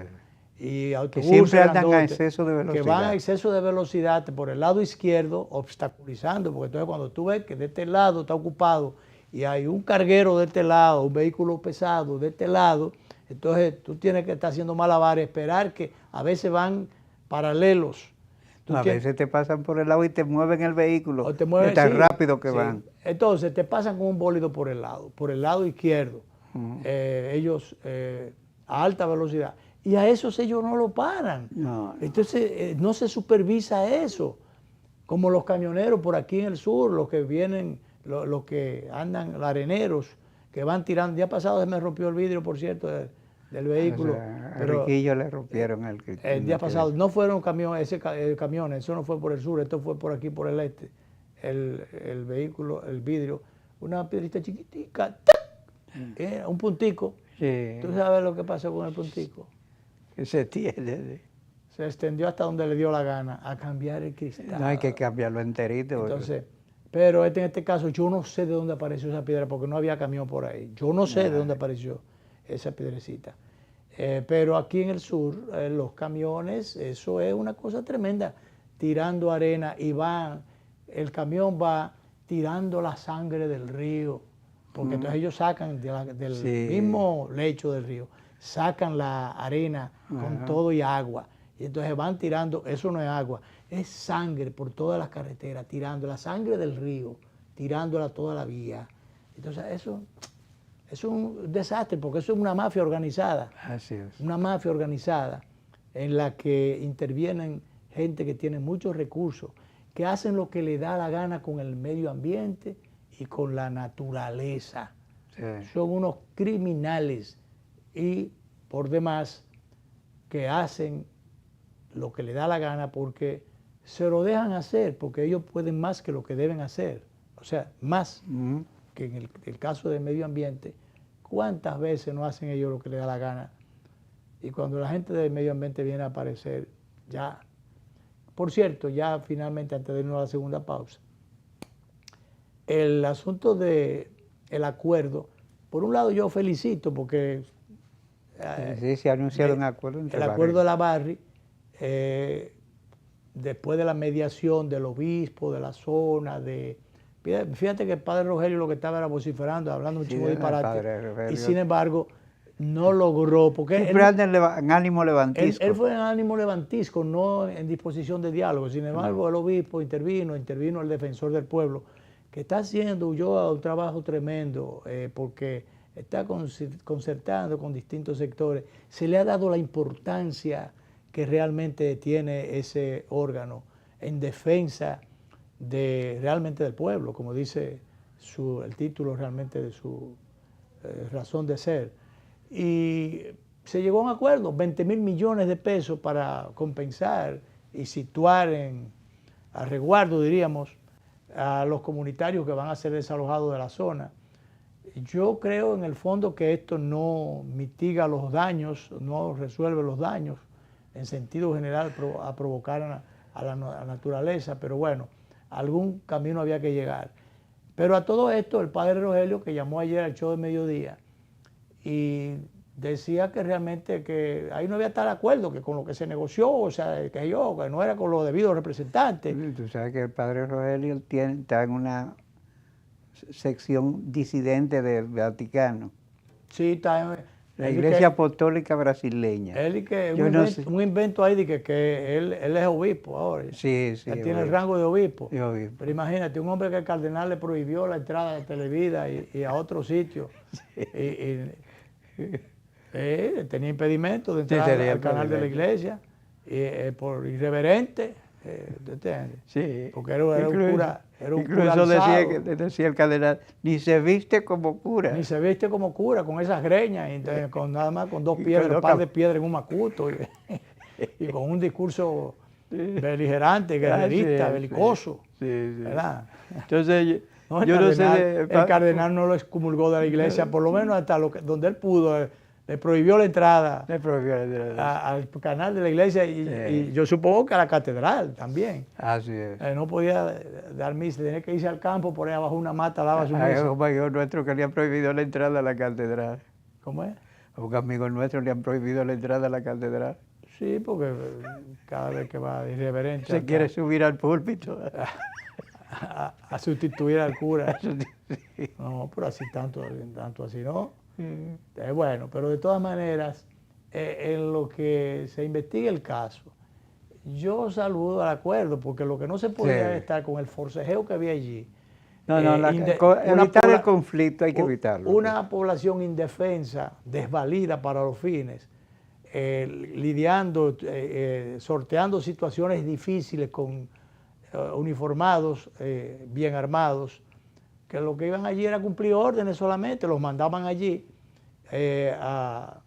y autobuses que siempre andan a exceso de velocidad. Que van a exceso de velocidad por el lado izquierdo, obstaculizando, porque entonces cuando tú ves que de este lado está ocupado y hay un carguero de este lado, un vehículo pesado de este lado, entonces tú tienes que estar haciendo malabares, esperar que a veces van paralelos. A veces te pasan por el lado y te mueven el vehículo, o te mueven, tan rápido que van. Entonces te pasan con un bólido por el lado izquierdo, ellos a alta velocidad. Y a esos ellos no lo paran. No. Entonces no se supervisa eso. Como los camioneros por aquí en el sur, los que vienen, los que andan, areneros, que van tirando. El día pasado se me rompió el vidrio, por cierto, del vehículo. O sea, a pero Riquillo le rompieron el cristal. el día pasado no fueron camiones, camiones, eso no fue por el sur, esto fue por aquí, por el este. El vehículo, el vidrio, una piedrita chiquitica, un puntico. Sí. ¿Tú sabes lo que pasó con el puntico? Que se tiene. Se extendió hasta donde le dio la gana a cambiar el cristal. No hay que cambiarlo enterito. Entonces, pero en este caso yo no sé de dónde apareció esa piedra porque no había camión por ahí. Yo no sé de dónde apareció esa piedrecita. Pero aquí en el sur, los camiones, eso es una cosa tremenda, tirando arena y el camión va tirando la sangre del río, porque entonces ellos sacan del mismo lecho del río, sacan la arena con todo y agua, y entonces van tirando, eso no es agua, es sangre por todas las carreteras, tirando la sangre del río, tirándola toda la vía. Entonces eso es un desastre, porque eso es una mafia organizada. Así es. Una mafia organizada en la que intervienen gente que tiene muchos recursos, que hacen lo que le da la gana con el medio ambiente y con la naturaleza. Sí. Son unos criminales y por demás que hacen lo que le da la gana porque se lo dejan hacer, porque ellos pueden más que lo que deben hacer. O sea, más que en el caso del medio ambiente. ¿Cuántas veces no hacen ellos lo que les da la gana? Y cuando la gente del medio ambiente viene a aparecer, ya. Por cierto, ya finalmente, antes de irnos a la segunda pausa, el asunto del acuerdo, por un lado yo felicito porque sí, se anunciaron un acuerdo entre el acuerdo de la Barri, después de la mediación del obispo, de la zona, fíjate que el padre Rogelio lo que estaba era vociferando, hablando un chingo de disparate, y sin embargo no logró, porque siempre anda en ánimo levantisco. Él fue en ánimo levantisco, no en disposición de diálogo. Sin embargo, el obispo intervino el defensor del pueblo, que está haciendo un trabajo tremendo, porque está concertando con distintos sectores. Se le ha dado la importancia que realmente tiene ese órgano en defensa realmente del pueblo, como dice el título realmente de su razón de ser. Y se llegó a un acuerdo, 20.000 millones de pesos para compensar y situar a resguardo, diríamos, a los comunitarios que van a ser desalojados de la zona. Yo creo en el fondo que esto no mitiga los daños, no resuelve los daños en sentido general a provocar a la naturaleza, pero bueno, algún camino había que llegar. Pero a todo esto, el padre Rogelio, que llamó ayer al show de mediodía, y decía que realmente que ahí no había tal acuerdo, que con lo que se negoció, o sea, que no era con los debidos representantes. Tú sabes que el padre Rogelio está en una sección disidente del Vaticano. Sí, está en la Iglesia Apostólica Brasileña. Un invento ahí de que él es obispo ahora. Sí, sí. Él tiene el rango de obispo. Sí, obispo. Pero imagínate, un hombre que el cardenal le prohibió la entrada de Televida y a otros sitios. Sí. Tenía impedimento de entrar al canal de la iglesia por irreverente. ¿Te entiendes? Sí. Porque era un cura. Incluso decía el cardenal, ni se viste como cura. Ni se viste como cura, con esas greñas, entonces, nada más con un par de piedras en un macuto y con un discurso beligerante, guerrerista, belicoso. Sí. ¿Verdad? Entonces, el cardenal no lo excomulgó de la iglesia, por lo menos hasta donde él pudo. Le prohibió la entrada al canal de la iglesia y yo supongo que a la catedral también. Así es. No podía dar misa, tenía que irse al campo, por ahí abajo una mata, daba su misa. A un amigo nuestro que le han prohibido la entrada a la catedral. ¿Cómo es? A un amigo nuestro le han prohibido la entrada a la catedral. Sí, porque cada vez que va de irreverencia. Se quiere subir al púlpito. A sustituir al cura. No, pero así tanto así no. Bueno, pero de todas maneras, en lo que se investiga el caso, yo saludo al acuerdo, porque lo que no se podía estar con el forcejeo que había allí. Evitar el conflicto hay que evitarlo. Una población indefensa, desvalida para los fines, lidiando, sorteando situaciones difíciles con uniformados, bien armados, que lo que iban allí era cumplir órdenes solamente, los mandaban allí a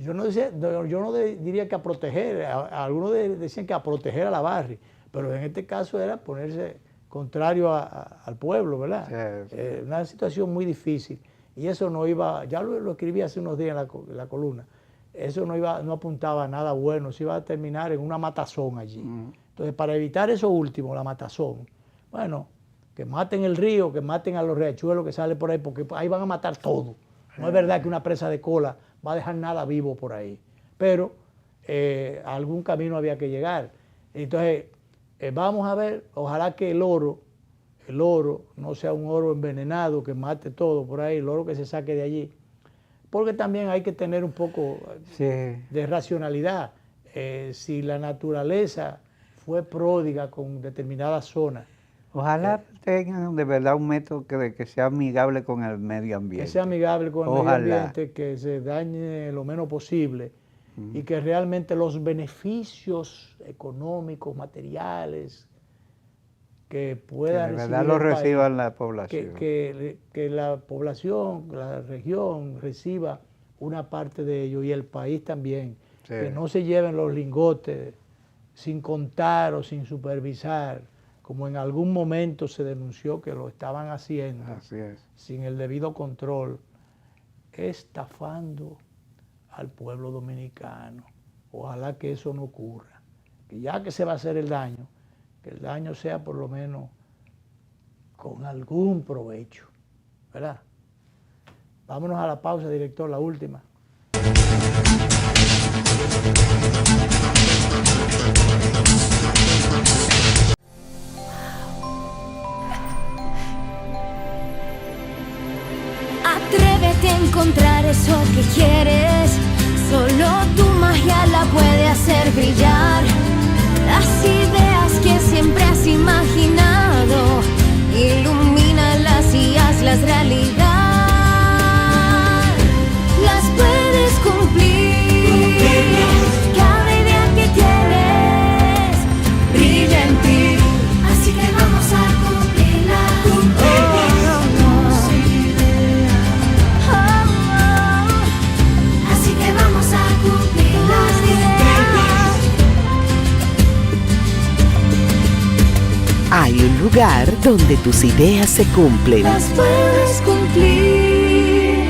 yo no diría que a proteger, algunos decían que a proteger a la Barry, pero en este caso era ponerse contrario al pueblo, ¿verdad? Sí. Una situación muy difícil. Y eso no iba, ya lo escribí hace unos días en la columna, eso no apuntaba a nada bueno, se iba a terminar en una matazón allí. Entonces, para evitar eso último, la matazón, bueno, que maten el río, que maten a los riachuelos que salen por ahí, porque ahí van a matar todo. No es verdad que una presa de cola va a dejar nada vivo por ahí, pero a algún camino había que llegar. Entonces, vamos a ver, ojalá que el oro no sea un oro envenenado que mate todo por ahí, el oro que se saque de allí, porque también hay que tener un poco de racionalidad. Si la naturaleza fue pródiga con determinadas zonas, ojalá tengan de verdad un método que sea amigable con el medio ambiente. que sea amigable con el medio ambiente, que se dañe lo menos posible y que realmente los beneficios económicos, materiales, que pueda recibir de verdad lo reciba la población. Que la población, la región reciba una parte de ello y el país también. Sí. Que no se lleven los lingotes sin contar o sin supervisar, como en algún momento se denunció que lo estaban haciendo, sin el debido control, estafando al pueblo dominicano. Ojalá que eso no ocurra, que ya que se va a hacer el daño, que el daño sea por lo menos con algún provecho, ¿verdad? Vámonos a la pausa, director, la última. Atrévete a encontrar eso que quieres. Solo tu magia la puede hacer brillar. Las ideas que siempre has imaginado, ilumínalas y hazlas realidad. Las puedes cumplir. Cada idea que tienes brilla en ti. Así que vamos a cumplirla. Así que vamos a cumplir las ideas. Hay un lugar donde tus ideas se cumplen. Las puedes cumplir.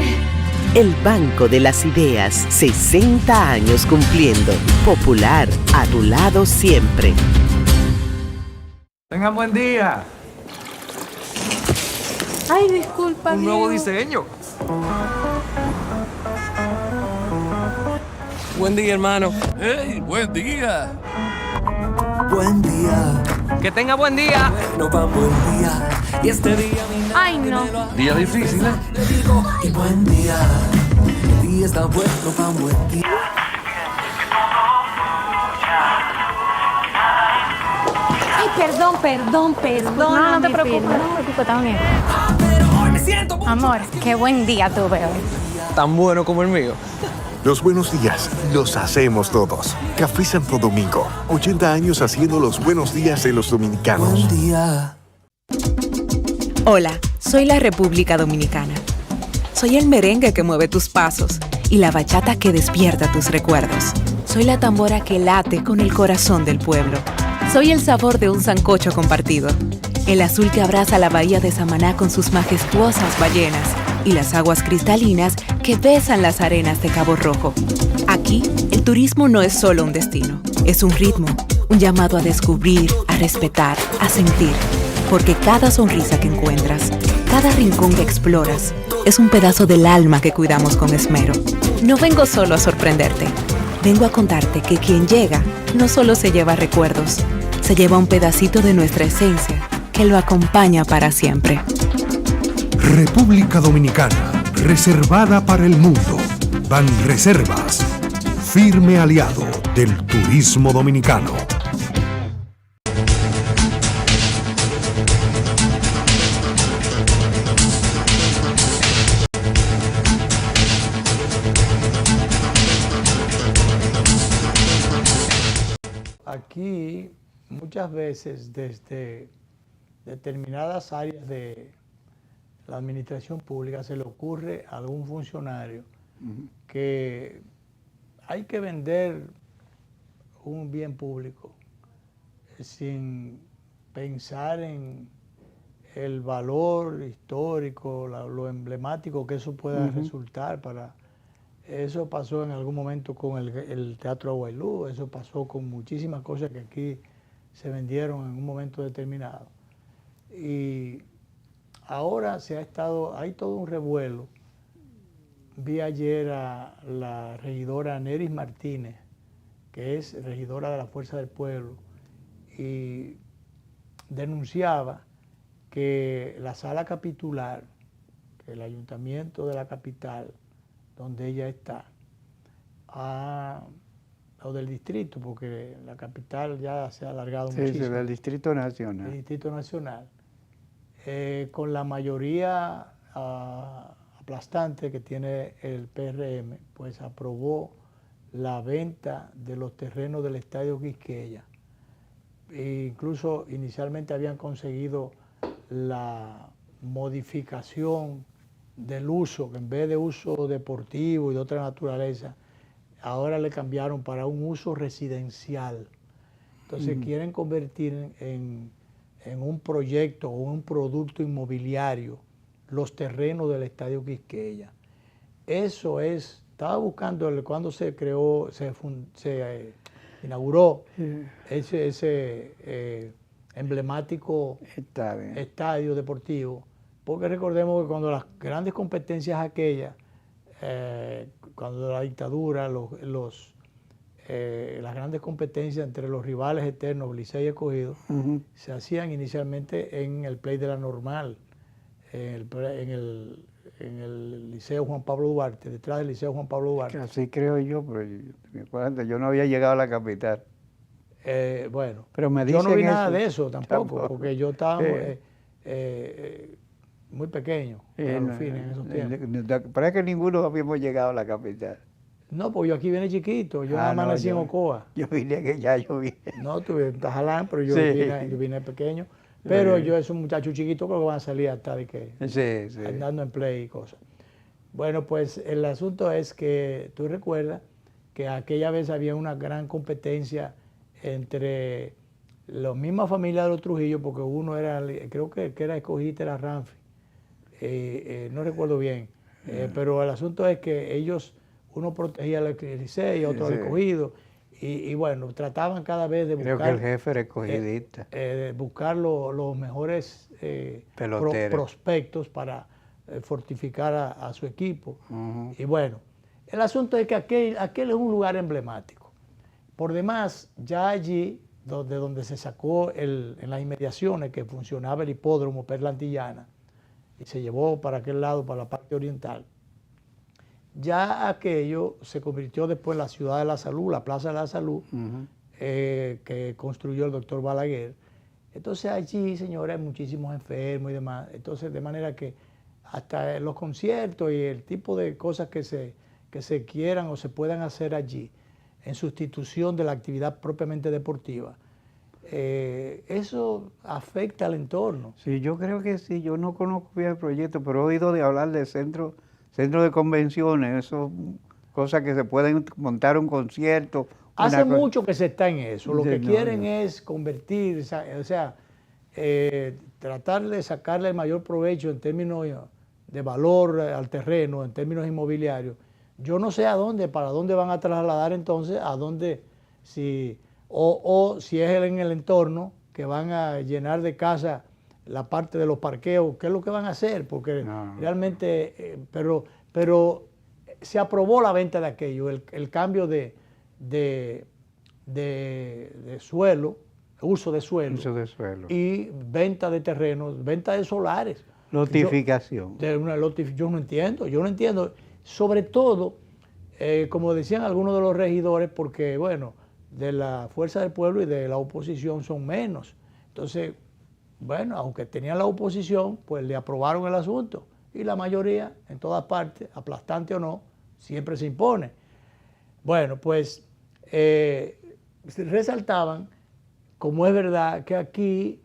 El Banco de las Ideas, 60 años cumpliendo. Popular, a tu lado siempre. Tengan buen día. Ay, disculpa, Un nuevo Diego. diseño. Buen día, hermano. ¡Hey, buen día! Buen día, Que tenga buen día. no va buen día. Y este día mi Ay, no. Día difícil, ¿eh? y buen día. El día está bueno pa' un buen día. Ay, perdón. No te preocupes, está bien. Amor, qué buen día tuve hoy. Tan bueno como el mío. Los buenos días los hacemos todos. Café Santo Domingo, 80 años haciendo los buenos días de los dominicanos. Buen día. Hola, soy la República Dominicana. Soy el merengue que mueve tus pasos y la bachata que despierta tus recuerdos. Soy la tambora que late con el corazón del pueblo. Soy el sabor de un sancocho compartido, el azul que abraza la bahía de Samaná con sus majestuosas ballenas y las aguas cristalinas que besan las arenas de Cabo Rojo. Aquí, el turismo no es solo un destino, es un ritmo, un llamado a descubrir, a respetar, a sentir. Porque cada sonrisa que encuentras, cada rincón que exploras, es un pedazo del alma que cuidamos con esmero. No vengo solo a sorprenderte, vengo a contarte que quien llega no solo se lleva recuerdos, se lleva un pedacito de nuestra esencia que lo acompaña para siempre. República Dominicana, reservada para el mundo. Banreservas, firme aliado del turismo dominicano. Aquí muchas veces desde determinadas áreas de la administración pública se le ocurre a algún funcionario que hay que vender un bien público sin pensar en el valor histórico, lo emblemático que eso pueda resultar para... Eso pasó en algún momento con el Teatro Aguaylú, eso pasó con muchísimas cosas que aquí se vendieron en un momento determinado. Y ahora hay todo un revuelo. Vi ayer a la regidora Neris Martínez, que es regidora de la Fuerza del Pueblo, y denunciaba que la sala capitular, que el ayuntamiento de la capital, donde ella está, o del distrito, porque la capital ya se ha alargado muchísimo. Sí, del Distrito Nacional. El Distrito Nacional. Con la mayoría aplastante que tiene el PRM, pues aprobó la venta de los terrenos del Estadio Quisqueya. E incluso inicialmente habían conseguido la modificación del uso, que en vez de uso deportivo y de otra naturaleza, ahora le cambiaron para un uso residencial. Entonces quieren convertir en un proyecto o un producto inmobiliario los terrenos del Estadio Quisqueya. Eso es, estaba buscando cuando se creó, se inauguró ese emblemático estadio deportivo, porque recordemos que cuando las grandes competencias aquellas, cuando la dictadura, las grandes competencias entre los rivales eternos, Licey y Escogido, se hacían inicialmente en el play de la Normal, en el Liceo Juan Pablo Duarte, detrás del Liceo Juan Pablo Duarte. Así creo yo, pero yo no había llegado a la capital. Bueno, pero me yo no vi nada eso. de eso tampoco, porque yo estaba muy pequeño a los fines en esos tiempos. Parece que ninguno habíamos llegado a la capital. No, pues yo aquí vine chiquito, yo amanecí en Ocoa. Yo vine que ya yo vine. No, tuve en Tajalán, pero yo vine pequeño. Pero yo, esos muchachos chiquitos creo que van a salir hasta de que andando en play y cosas. Bueno, pues el asunto es que tú recuerdas que aquella vez había una gran competencia entre las mismas familias de los Trujillo, porque uno era, creo que era escogida, era Ramfi, no recuerdo bien, pero el asunto es que ellos, uno protegía al Licey y otro al Escogido, y bueno, trataban cada vez de buscar... Creo que el jefe era escogidista. Buscar los mejores prospectos para fortificar a su equipo. Y bueno, el asunto es que aquel es un lugar emblemático. Por demás, ya allí, de donde se sacó en las inmediaciones que funcionaba el hipódromo Perla Antillana, y se llevó para aquel lado, para la parte oriental, ya aquello se convirtió después en la Ciudad de la Salud, la Plaza de la Salud, que construyó el doctor Balaguer. Entonces allí, señores, hay muchísimos enfermos y demás. Entonces, de manera que hasta los conciertos y el tipo de cosas que se quieran o se puedan hacer allí, en sustitución de la actividad propiamente deportiva, eso afecta al entorno. Sí, yo creo que sí. Yo no conozco bien el proyecto, pero he oído de hablar de centro de convenciones, eso, cosas que se pueden montar un concierto. Hace mucho que se está en eso. Lo que quieren es convertir, o sea, tratar de sacarle el mayor provecho en términos de valor al terreno, en términos inmobiliarios. Yo no sé para dónde van a trasladar entonces, a dónde, o si es en el entorno, que van a llenar de casa la parte de los parqueos, ¿qué es lo que van a hacer? Porque realmente, pero se aprobó la venta de aquello, el cambio de suelo, uso de suelo, y venta de terrenos, venta de solares. Lotificación. Yo no entiendo, sobre todo, como decían algunos de los regidores, porque bueno, de la Fuerza del Pueblo y de la oposición son menos. Entonces, bueno, aunque tenían la oposición, pues le aprobaron el asunto. Y la mayoría, en todas partes, aplastante o no, siempre se impone. Bueno, pues resaltaban, como es verdad, que aquí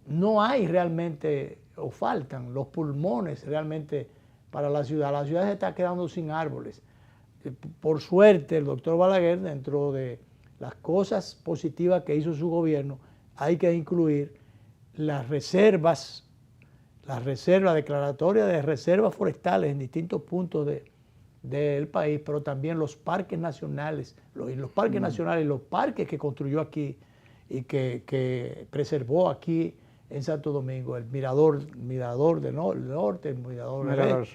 no hay realmente, o faltan los pulmones realmente para la ciudad. La ciudad se está quedando sin árboles. Por suerte, el doctor Balaguer, dentro de las cosas positivas que hizo su gobierno, hay que incluir las reservas, declaratoria de reservas forestales en distintos puntos del país, pero también los parques nacionales, los parques que construyó aquí y que preservó aquí en Santo Domingo, el mirador del norte, el mirador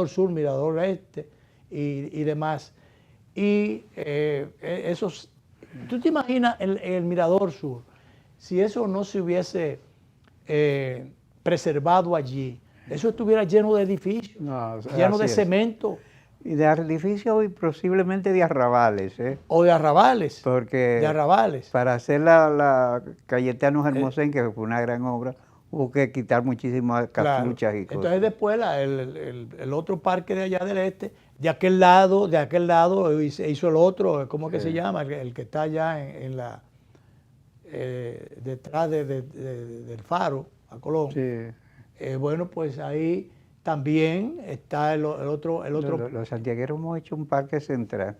sur, mirador este y demás. Y ¿tú te imaginas el mirador sur? Si eso no se hubiese preservado allí, eso estuviera lleno de edificios, lleno de cemento. Y de edificios y posiblemente de arrabales. O de arrabales. Porque de arrabales. Para hacer la Cayetano Hermosén, que fue una gran obra, hubo que quitar muchísimas capuchas y cosas. Entonces después el otro parque de allá del este, de aquel lado hizo el otro, ¿cómo que se llama? El que está allá detrás del faro, a Colón. Sí. Bueno, pues ahí también está el otro. Los santiagueros hemos hecho un parque central.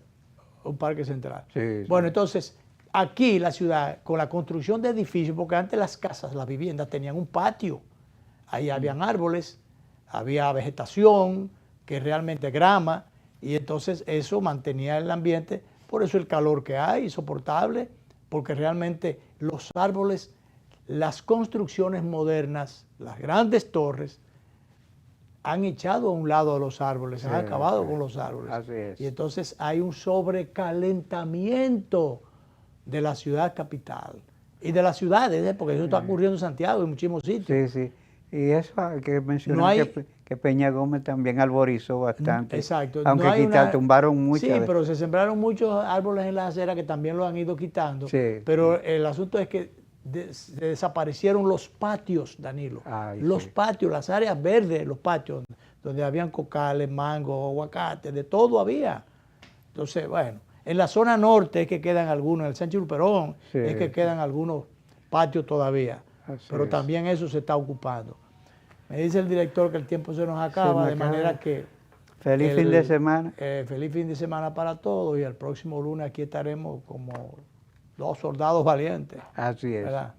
Un parque central. Sí, bueno, entonces, aquí la ciudad, con la construcción de edificios, porque antes las casas, las viviendas tenían un patio. Ahí habían árboles, había vegetación, que es realmente grama, y entonces eso mantenía el ambiente. Por eso el calor que hay, insoportable, porque realmente los árboles, las construcciones modernas, las grandes torres, han echado a un lado a los árboles, han acabado con los árboles. Así es. Y entonces hay un sobrecalentamiento de la ciudad capital y de las ciudades, porque eso está ocurriendo en Santiago y en muchísimos sitios. Sí. Y eso hay que mencionar que Peña Gómez también arborizó bastante. Exacto. Aunque tumbaron muchas. Sí, pero se sembraron muchos árboles en la acera que también lo han ido quitando. Sí. Pero el asunto es que se desaparecieron los patios, Danilo. Los patios, las áreas verdes, los patios, donde habían cocales, mangos, aguacates, de todo había. Entonces, bueno, en la zona norte es que quedan algunos, en el Sánchez Luperón es que quedan algunos patios todavía. Pero también eso se está ocupando. Me dice el director que el tiempo se nos acaba, de manera que... Feliz fin de semana. Feliz fin de semana para todos y el próximo lunes aquí estaremos como 2 soldados valientes. Así es. ¿Verdad?